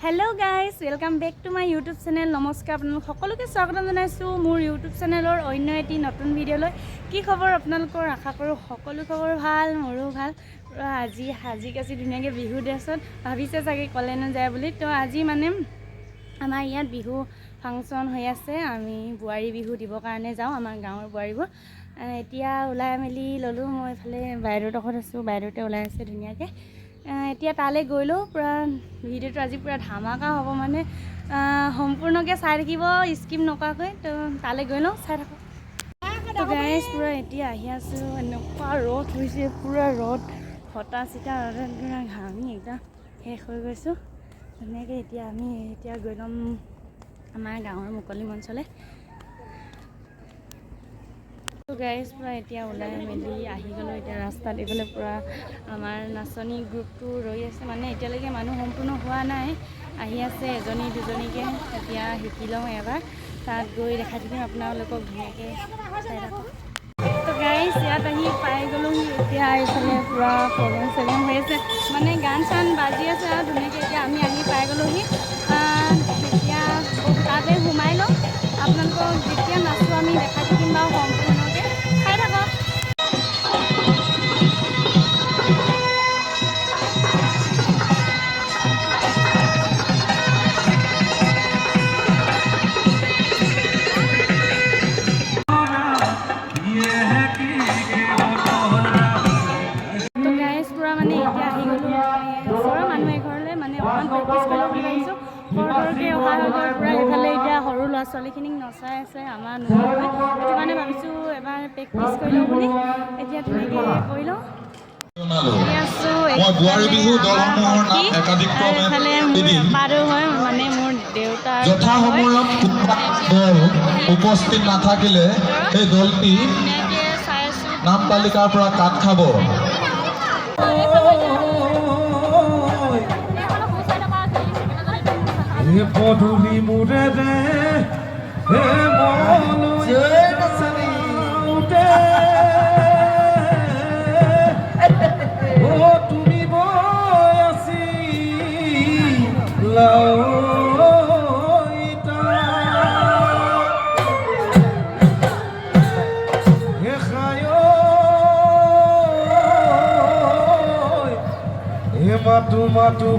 hello guys welcome back to my YouTube channel नमस्कार आपन सकलोके स्वागत जनाइछु मोर यूट्यूब चैनलर अन्य एटी नतुन भिडिओলৈ की खबर आपनालोকৰ आशा करू सकलो खबर ভাল मोरो ভাল আজি हाजी काजी धुनियाके बिहु ड्रेसत भाबिছে চাগে কলেন যায় বুলি তো আজি মানে আমাৰ ইয়াত বিহু ফাংচন হৈ আছে আমি বুৱাৰী বিহু দিবৰ কাৰণে যাও আমাৰ গাঁৱৰ বুৱাৰীবোৰ এতিয়া ওলাই মেলি ললো মই ইফালে বাইদেউহঁতৰ আছো বাইদেউতে ওলাই আছে ধুনিয়াকে এতিয়া তালে গইলো পুৰা ভিডিওটো আজি পুৰা ধামাকা হ'ব মানে সম্পূৰ্ণকে চাই থাকিব স্কিপ নকৰাকৈ তো তালে গইলো চাই থাকো তো গাইস পুৰা এতিয়া আহি আছো এনেকুৱা ৰদ হৈছে পুৰা ৰদ হতা চিটা পুরা ঘামি একদম শেষ হৈ গৈছো ধুনিয়াকে এতিয়া আমি এতিয়া গইলম আমাৰ গাঁৱৰ মুকলি মঞ্চলে तो गाइस पूरा इतना ओলাই मेली आহি গলো এতিয়া ৰাস্তাত এফালে পুৰা আমাৰ নাচনী গ্ৰুপটো ৰৈ আছে মানে এতিয়ালৈকে মানুহ সম্পূৰ্ণ হোৱা নাই আহি আছে এজনী দুজনীকে এতিয়া শিকিলও এবাৰ তাত গৈ দেখা দিম আপোনালোকক ধুনিয়াকে চাই ৰাখো তো গাইস ইয়াত আহি পাই গলো এতিয়া এইফালে পুৰা প্ৰগ্ৰাম হৈ আছে মানে গান চান বাজি আছে আৰু ধুনিয়াকে এতিয়া আমি আহি পাই গলোহি এতিয়া তাতে ঘুমাই লওঁ আপোনালোকক যেতিয়া নাচো আমি দেখা দিম বা সম্পূৰ্ণকে চাই থাকক তো গাইস পুৰা মানে এতিয়া আহি গলো ওচৰৰ মানুহ এঘৰলে মানে অকমান প্ৰেক্টিছ কৰিব বিচাৰিছো কৰকে অহা হৈ পুৰা ইফালে এতিয়া সৰু ল'ৰা ছোৱালীখিনিক নচাই আছে আমাৰ নহৈ সেইটো কাৰণে ভাবিছো এবাৰ প্ৰেক্টিছ কৰি লওঁ বুলি এতিয়া ধুনীয়াকে কৰি লওঁ মই বুৱাৰী বিহু দলসমূহৰ নাম একাধিক্ৰমে এদিন পাৰো হয় মানে মোৰ দেউতাৰ যথা সময়ত দল উপস্থিত নাথাকিলে এই দলটি নাম তালিকাৰ পৰা কাট খাব হে পধুলি মুৰে দে হে মনু জয়নসনি উঠে ও তুমি বই আসি লাইতা হে খায় হে মাতু মাতু